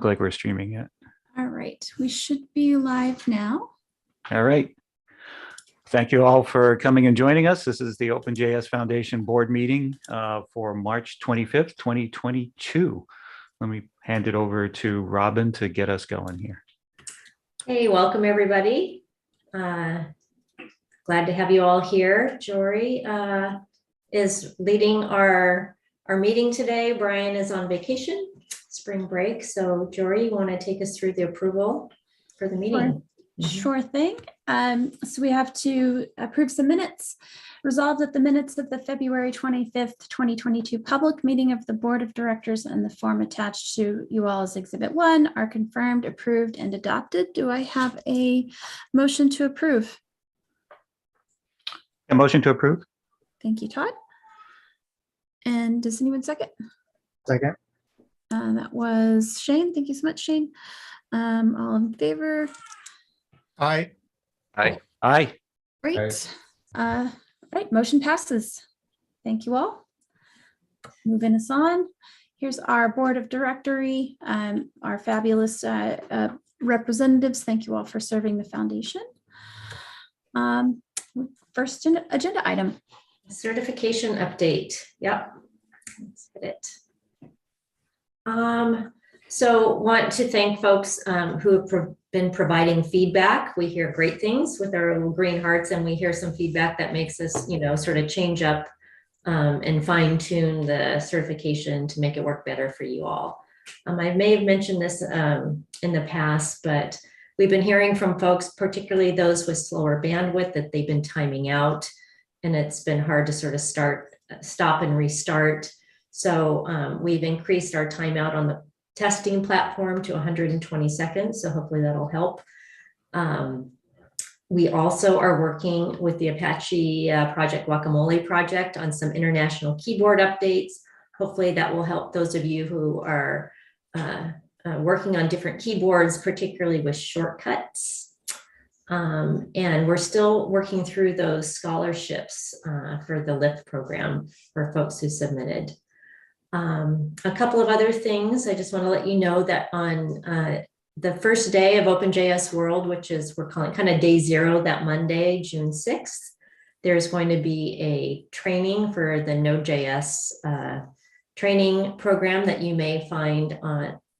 Look like we're streaming it. All right, we should be live now. All right. Thank you all for coming and joining us. This is the OpenJS Foundation board meeting for March 25th, 2022. Let me hand it over to Robin to get us going here. Hey, welcome everybody. Glad to have you all here. Jory is leading our meeting today. Brian is on vacation, spring break. So Jory, you want to take us through the approval for the meeting? Sure thing. So we have to approve some minutes. Resolved that the minutes of the February 25th, 2022 public meeting of the Board of Directors and the form attached to you all as Exhibit 1 are confirmed, approved, and adopted. Do I have a motion to approve? A motion to approve? Thank you, Todd. And does anyone second? Second. That was Shane. Thank you so much, Shane. All in favor? Aye. Aye. Aye. Great. Right, motion passes. Thank you all. Moving us on. Here's our board of directory, our fabulous representatives. Thank you all for serving the foundation. First agenda item. Certification update. Yep. Let's hit it. So want to thank folks who have been providing feedback. We hear great things with our little green hearts, and we hear some feedback that makes us, sort of change up and fine tune the certification to make it work better for you all. I may have mentioned this in the past, but we've been hearing from folks, particularly those with slower bandwidth, that they've been timing out, and it's been hard to sort of stop and restart. So we've increased our timeout on the testing platform to 120 seconds. So hopefully that'll help. We also are working with the Apache Project Guacamole project on some international keyboard updates. Hopefully that will help those of you who are working on different keyboards, particularly with shortcuts. And we're still working through those scholarships for the LIFT program for folks who submitted. A couple of other things. I just want to let you know that on the first day of OpenJS World, which is, we're calling kind of day 0, that Monday, June 6th, there's going to be a training for the Node.js training program that you may find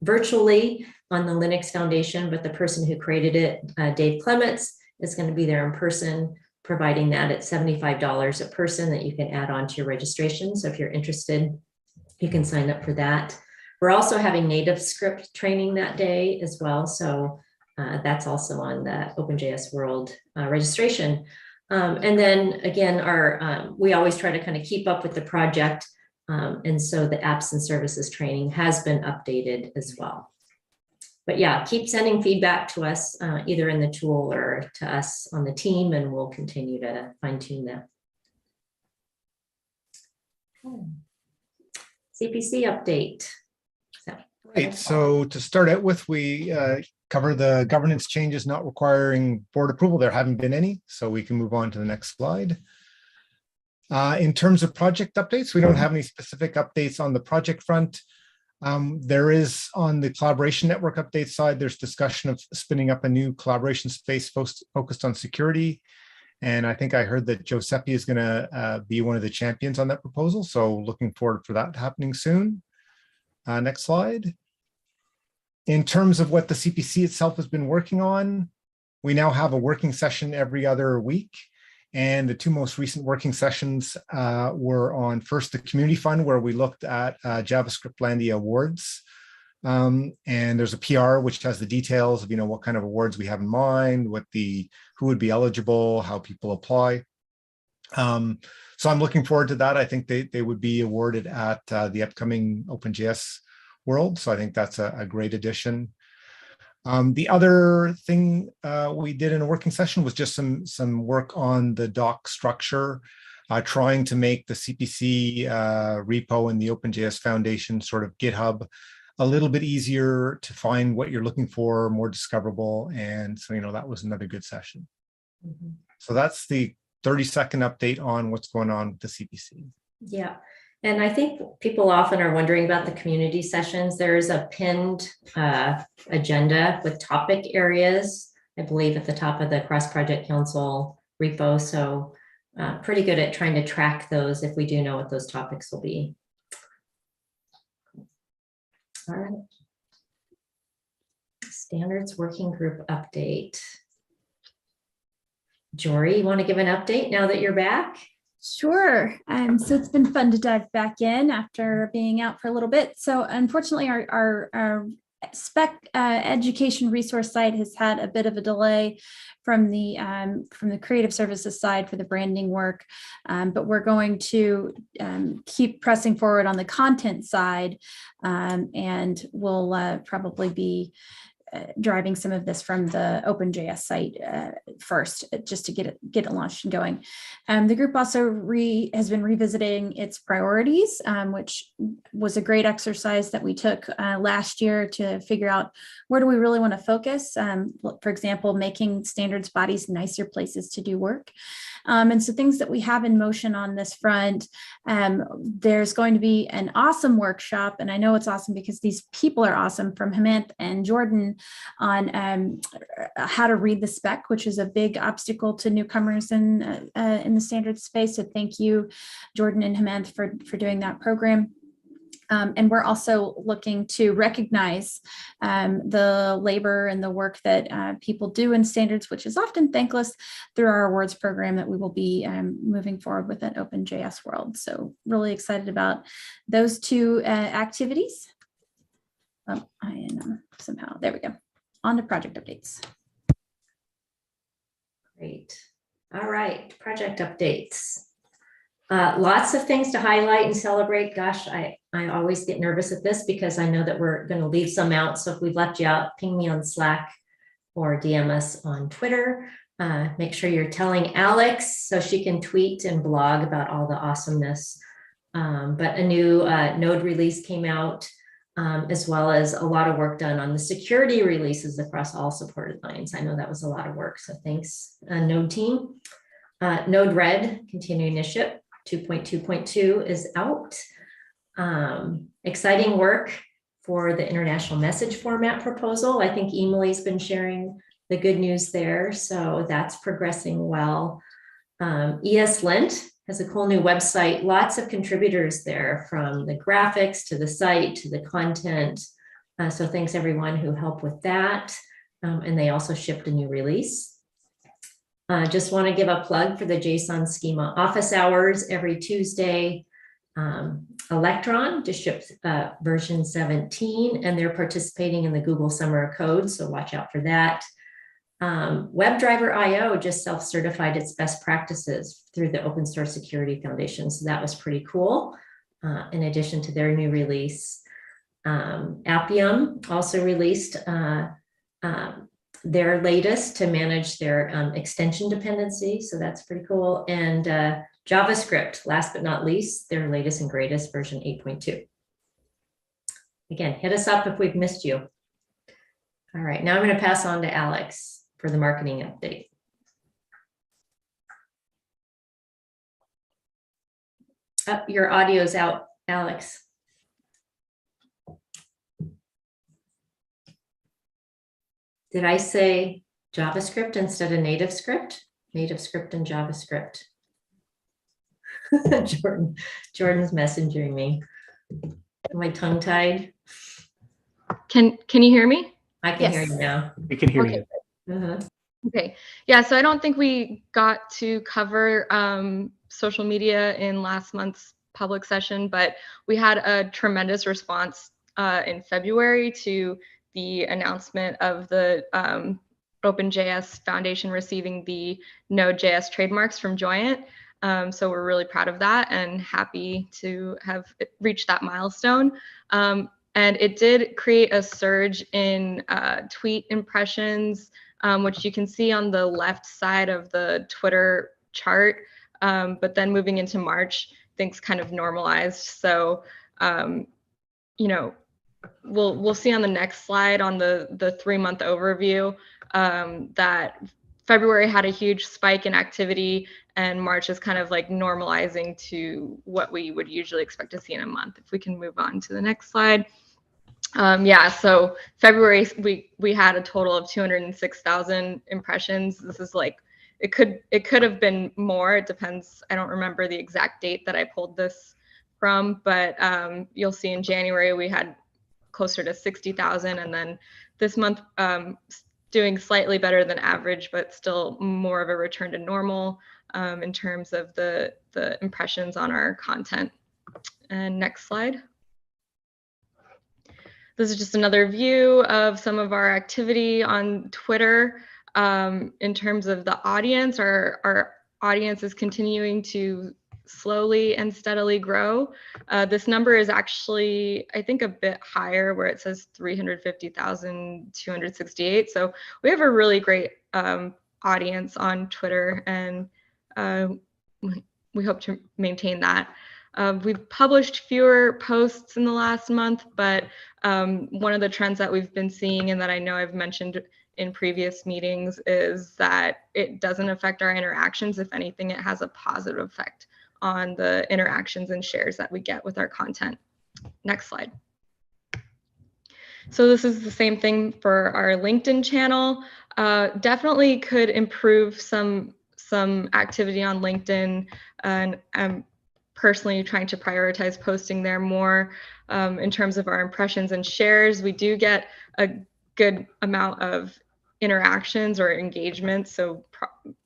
virtually on the Linux Foundation, but the person who created it, Dave Clements, is going to be there in person, providing that at $75 a person that you can add on to your registration. So if you're interested, you can sign up for that. We're also having native script training that day as well. So that's also on the OpenJS World registration. And then again, we always try to kind of keep up with the project. And so the apps and services training has been updated as well. But yeah, keep sending feedback to us, either in the tool or to us on the team, and we'll continue to fine tune that. Okay. CPC update. Right. So to start out with, we cover the governance changes not requiring board approval. There haven't been any, so we can move on to the next slide. In terms of project updates, we don't have any specific updates on the project front. There is, on the collaboration network update side, there's discussion of spinning up a new collaboration space focused on security. And I think I heard that Giuseppe is going to be one of the champions on that proposal. So looking forward for that happening soon. Next slide. In terms of what the CPC itself has been working on, we now have a working session every other week. And the 2 most recent working sessions were on, first, the Community Fund, where we looked at JavaScriptlandia awards. And there's a PR which has the details of what kind of awards we have in mind, who would be eligible, how people apply. So I'm looking forward to that. I think they would be awarded at the upcoming OpenJS World. So I think that's a great addition. The other thing we did in a working session was just some work on the doc structure, trying to make the CPC repo and the OpenJS Foundation sort of GitHub a little bit easier to find what you're looking for, more discoverable. And so, that was another good session. So that's the 30-second update on what's going on with the CPC. Yeah. And I think people often are wondering about the community sessions. There's a pinned agenda with topic areas, I believe, at the top of the Cross Project Council repo. So pretty good at trying to track those if we do know what those topics will be. All right. Standards Working Group update. Jory, you want to give an update now that you're back? Sure. So it's been fun to dive back in after being out for a little bit. So unfortunately, our spec education resource site has had a bit of a delay from the creative services side for the branding work, but we're going to keep pressing forward on the content side, and we'll probably be driving some of this from the OpenJS site first, just to get it launched and going. The group also has been revisiting its priorities, which was a great exercise that we took last year to figure out where do we really want to focus. For example, making standards bodies nicer places to do work. And so things that we have in motion on this front, there's going to be an awesome workshop, and I know it's awesome because these people are awesome, from Hemant and Jordan, on how to read the spec, which is a big obstacle to newcomers in the standards space. So thank you, Jordan and Hemant, for doing that program. And we're also looking to recognize the labor and the work that people do in standards, which is often thankless, through our awards program that we will be moving forward with at OpenJS World. So really excited about those two activities. Somehow, there we go. On to project updates. Great. All right, project updates. Lots of things to highlight and celebrate. Gosh, I always get nervous at this because I know that we're going to leave some out. So if we've left you out, ping me on Slack or DM us on Twitter. Make sure you're telling Alex so she can tweet and blog about all the awesomeness. But a new Node release came out, as well as a lot of work done on the security releases across all supported lines. I know that was a lot of work. So thanks, Node team. Node Red continuing to ship. 2.2.2 is out. Exciting work for the international message format proposal. I think Emily's been sharing the good news there, so that's progressing well. ESLint has a cool new website, lots of contributors there, from the graphics to the site to the content. So thanks everyone who helped with that. And they also shipped a new release. Just want to give a plug for the JSON schema office hours every Tuesday. Electron just shipped version 17, and they're participating in the Google Summer of Code, so watch out for that. WebDriver IO just self-certified its best practices through the Open Source Security Foundation, so that was pretty cool, in addition to their new release. Appium also released their latest to manage their extension dependency. So that's pretty cool. And JavaScript, last but not least, their latest and greatest version 8.2. Again, hit us up if we've missed you. All right, now I'm going to pass on to Alex for the marketing update. Your audio's out, Alex. Did I say JavaScript instead of native script? Native script and JavaScript. Jordan's messaging me. Am I tongue-tied? Can you hear me? I can hear you now. We can hear Okay. you. Okay. Yeah, so I don't think we got to cover social media in last month's public session, but we had a tremendous response in February to the announcement of the OpenJS Foundation receiving the Node.js trademarks from Joyent. So we're really proud of that and happy to have reached that milestone. And it did create a surge in tweet impressions, which you can see on the left side of the Twitter chart. But then moving into March, things kind of normalized. So, you know, we'll see on the next slide on the 3-month overview that February had a huge spike in activity, and March is kind of like normalizing to what we would usually expect to see in a month. If we can move on to the next slide. Yeah, so February, we had a total of 206,000 impressions. This is like, it could have been more. It depends. I don't remember the exact date that I pulled this from, but you'll see in January we had closer to 60,000, and then this month doing slightly better than average, but still more of a return to normal in terms of the impressions on our content. And next slide. This is just another view of some of our activity on Twitter. In terms of the audience, our audience is continuing to slowly and steadily grow. This number is actually, I think, a bit higher, where it says 350,268. So we have a really great audience on Twitter, and we hope to maintain that. We've published fewer posts in the last month, but one of the trends that we've been seeing, and that I know I've mentioned in previous meetings, is that it doesn't affect our interactions. If anything, it has a positive effect on the interactions and shares that we get with our content. Next slide. So this is the same thing for our LinkedIn channel. Definitely could improve some activity on LinkedIn, and I'm personally trying to prioritize posting there more. In terms of our impressions and shares, we do get a good amount of interactions or engagement, so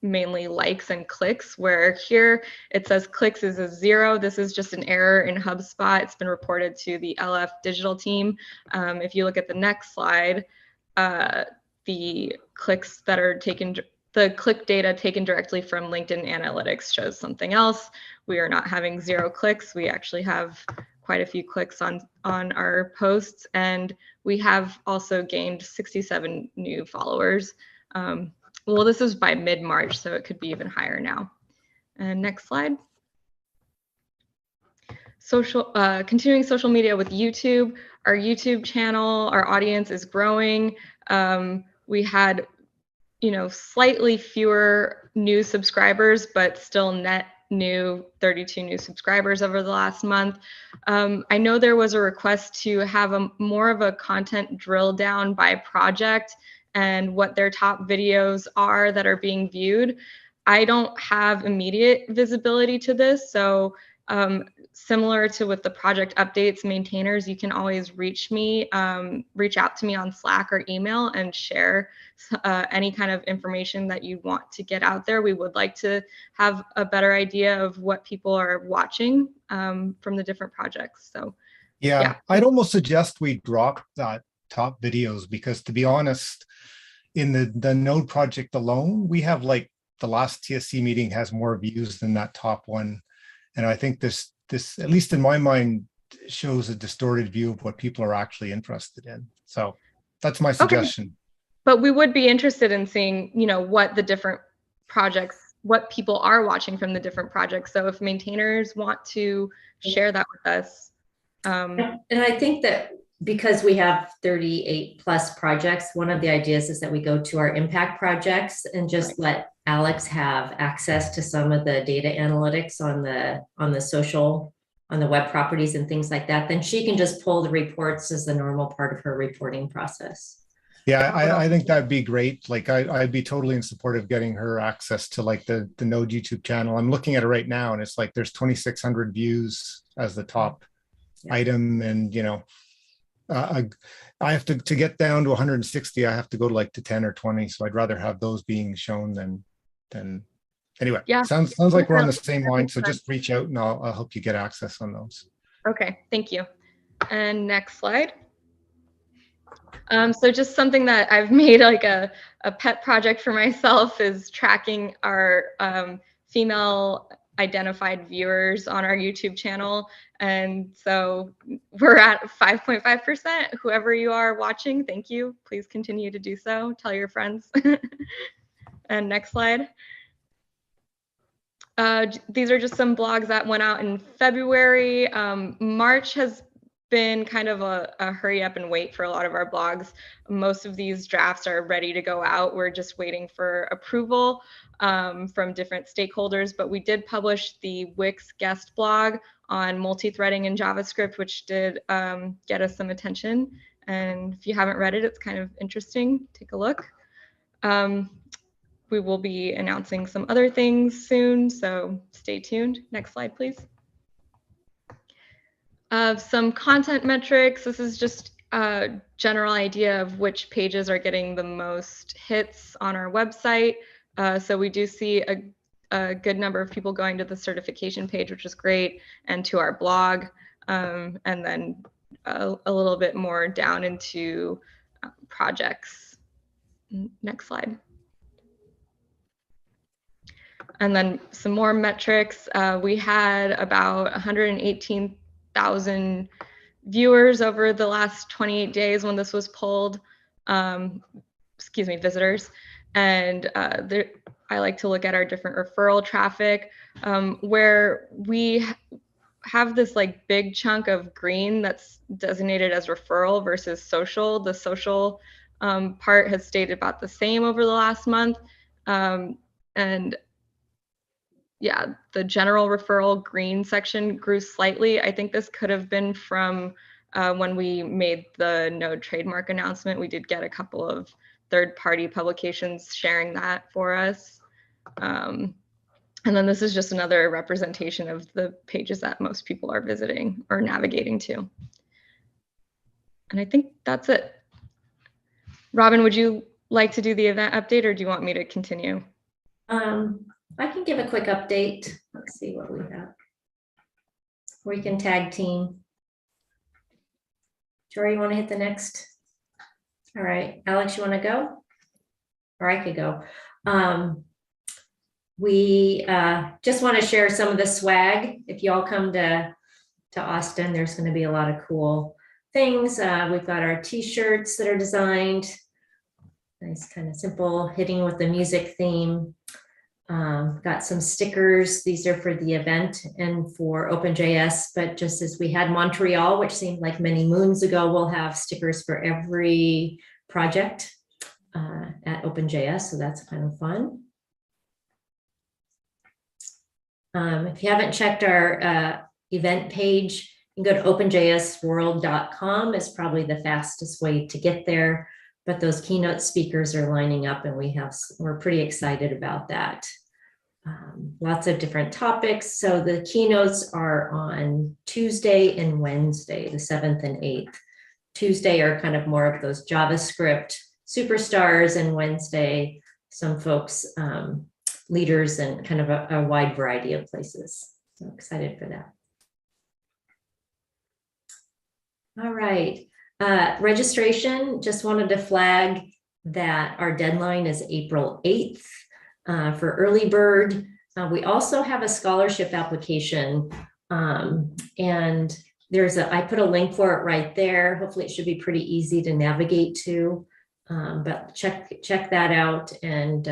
mainly likes and clicks, where here it says clicks is a 0. This is just an error in HubSpot. It's been reported to the LF digital team. If you look at the next slide, the clicks that are taken, the click data taken directly from LinkedIn Analytics shows something else. We are not having 0 clicks. We actually have quite a few clicks on our posts, and we have also gained 67 new followers. Well, this is by mid-March, so it could be even higher now. And next slide. Continuing social media with YouTube. Our YouTube channel, our audience is growing. We had, slightly fewer new subscribers, but still net new 32 new subscribers over the last month. I know there was a request to have more of a content drill down by project and what their top videos are that are being viewed. I don't have immediate visibility to this, so similar to with the project updates, maintainers, you can always reach out to me on Slack or email and share any kind of information that you want to get out there. We would like to have a better idea of what people are watching from the different projects. So yeah, I'd almost suggest we drop that top videos, because to be honest, in the Node project alone, we have like the last TSC meeting has more views than that top one. And I think this, at least in my mind, shows a distorted view of what people are actually interested in. So that's my suggestion. Okay. But we would be interested in seeing, what the different projects, what people are watching from the different projects. So if maintainers want to share that with us. And I think that because we have 38 plus projects, one of the ideas is that we go to our impact projects and just let Alex have access to some of the data analytics on the social, on the web properties and things like that. Then she can just pull the reports as the normal part of her reporting process. Yeah, I think that'd be great. Like I'd be totally in support of getting her access to like the Node YouTube channel. I'm looking at it right now, and it's like there's 2,600 views as the top item, and I have to get down to 160. I have to go to like to 10 or 20. So I'd rather have those being shown than anyway. Yeah. Sounds like we're on the same line. So just reach out and I'll help you get access on those. Okay, thank you. And next slide. So just something that I've made like a pet project for myself is tracking our female identified viewers on our YouTube channel. And so we're at 5.5%. Whoever you are watching, thank you. Please continue to do so. Tell your friends. And next slide. These are just some blogs that went out in February. March has been kind of a hurry up and wait for a lot of our blogs. Most of these drafts are ready to go out. We're just waiting for approval from different stakeholders, but we did publish the Wix guest blog on multi-threading in JavaScript, which did get us some attention. And if you haven't read it, it's kind of interesting. Take a look. We will be announcing some other things soon, so stay tuned. Next slide, please. Some content metrics. This is just a general idea of which pages are getting the most hits on our website. So we do see a good number of people going to the certification page, which is great, and to our blog, and then a little bit more down into projects. Next slide. And then some more metrics. We had about 118,000 viewers over the last 28 days when this was pulled, excuse me, visitors. And I like to look at our different referral traffic, where we have this like big chunk of green that's designated as referral versus social. The social part has stayed about the same over the last month. And yeah, the general referral green section grew slightly. I think this could have been from when we made the no trademark announcement. We did get a couple of third-party publications sharing that for us. And then this is just another representation of the pages that most people are visiting or navigating to. And I think that's it. Robin, would you like to do the event update, or do you want me to continue? I can give a quick update. Let's see what we have. We can tag team. Jory, you want to hit the next? All right, Alex, you want to go? Or I could go. We just want to share some of the swag. If you all come to Austin, there's going to be a lot of cool things. We've got our t-shirts that are designed. Nice, kind of simple, hitting with the music theme. Got some stickers. These are for the event and for OpenJS, but just as we had Montreal, which seemed like many moons ago, we'll have stickers for every project at OpenJS, so that's kind of fun. If you haven't checked our event page, you can go to openjsworld.com. It's probably the fastest way to get there, but those keynote speakers are lining up, and we're pretty excited about that. Lots of different topics. So the keynotes are on Tuesday and Wednesday, the 7th and 8th. Tuesday are kind of more of those JavaScript superstars, and Wednesday, some folks, leaders, and kind of a wide variety of places. So excited for that. All right. Registration, just wanted to flag that our deadline is April 8th for early bird. We also have a scholarship application, and I put a link for it right there. Hopefully it should be pretty easy to navigate to, but check that out. And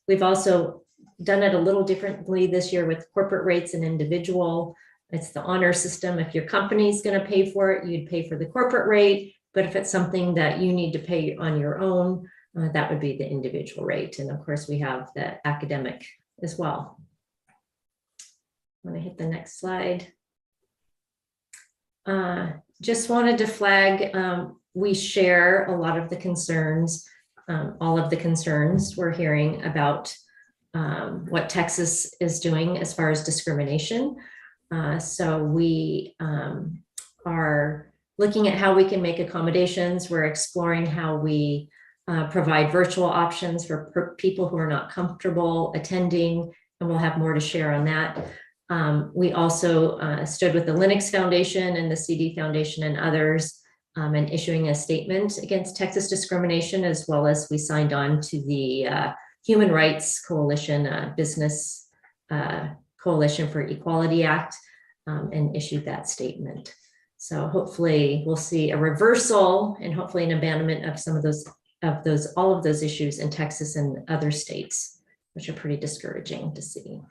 we've also done it a little differently this year with corporate rates and individual. It's the honor system. If your company's going to pay for it, you'd pay for the corporate rate. But if it's something that you need to pay on your own, that would be the individual rate. And of course, we have the academic as well. I'm going to hit the next slide. Just wanted to flag, we share a lot of the concerns, all of the concerns we're hearing about what Texas is doing as far as discrimination. So we are looking at how we can make accommodations. We're exploring how we provide virtual options for people who are not comfortable attending, and we'll have more to share on that. We also stood with the Linux Foundation and the CD Foundation and others and issuing a statement against Texas discrimination, as well as we signed on to the Human Rights Coalition, Business Coalition for Equality Act, and issued that statement. So hopefully we'll see a reversal and hopefully an abandonment of some of all of those issues in Texas and other states, which are pretty discouraging to see.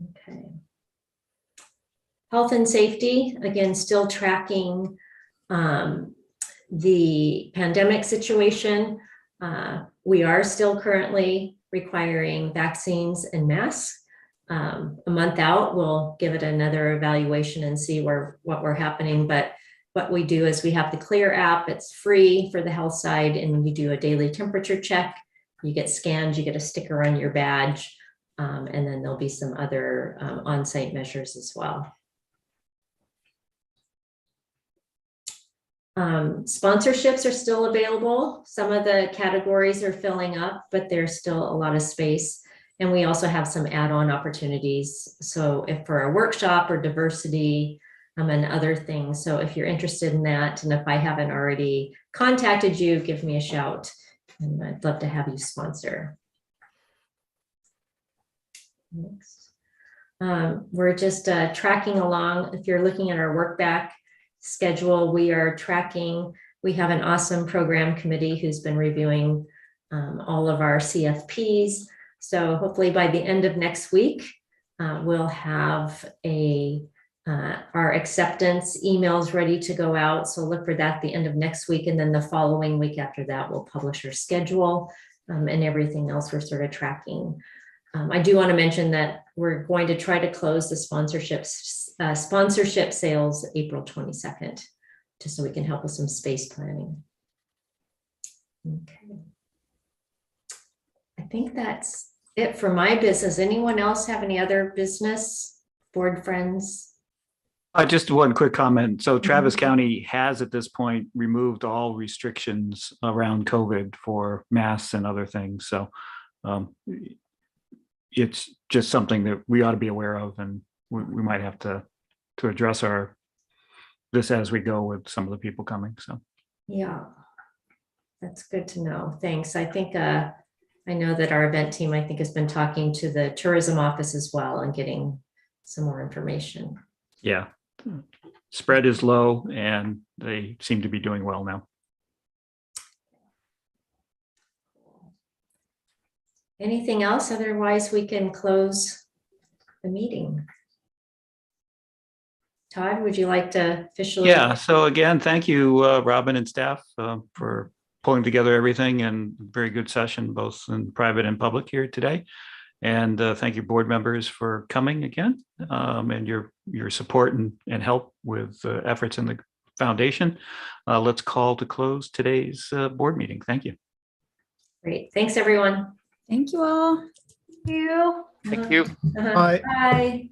Okay. Health and safety, again, still tracking the pandemic situation. We are still currently requiring vaccines and masks. A month out, we'll give it another evaluation and see what we're happening. But what we do is we have the Clear app. It's free for the health side, and you do a daily temperature check. You get scanned, you get a sticker on your badge, and then there'll be some other on-site measures as well. Sponsorships are still available. Some of the categories are filling up, but there's still a lot of space. And we also have some add-on opportunities. So if for a workshop or diversity and other things. So if you're interested in that, and if I haven't already contacted you, give me a shout, and I'd love to have you sponsor. Next. We're just tracking along. If you're looking at our work back schedule, we are tracking. We have an awesome program committee who's been reviewing all of our CFPs. So hopefully by the end of next week, we'll have our acceptance emails ready to go out. So look for that at the end of next week. And then the following week after that, we'll publish our schedule and everything else we're sort of tracking. I do want to mention that we're going to try to close the sponsorship sales April 22nd, just so we can help with some space planning. Okay. I think that's it for my business. Anyone else have any other business, board friends? Just one quick comment. So Travis County has at this point removed all restrictions around COVID for masks and other things. So it's just something that we ought to be aware of, and we might have to address this as we go with some of the people coming. So yeah, that's good to know. Thanks. I think I know that our event team, I think, has been talking to the tourism office as well and getting some more information. Yeah, spread is low and they seem to be doing well now. Anything else? Otherwise, we can close the meeting. Todd, would you like to officially? Yeah, so again, thank you, Robin and staff, for pulling together everything, and very good session, both in private and public here today. And thank you, board members, for coming again, and your support and help with efforts in the foundation. Let's call to close today's board meeting. Thank you. Great. Thanks, everyone. Thank you all. Thank you. Thank you. Bye. Bye.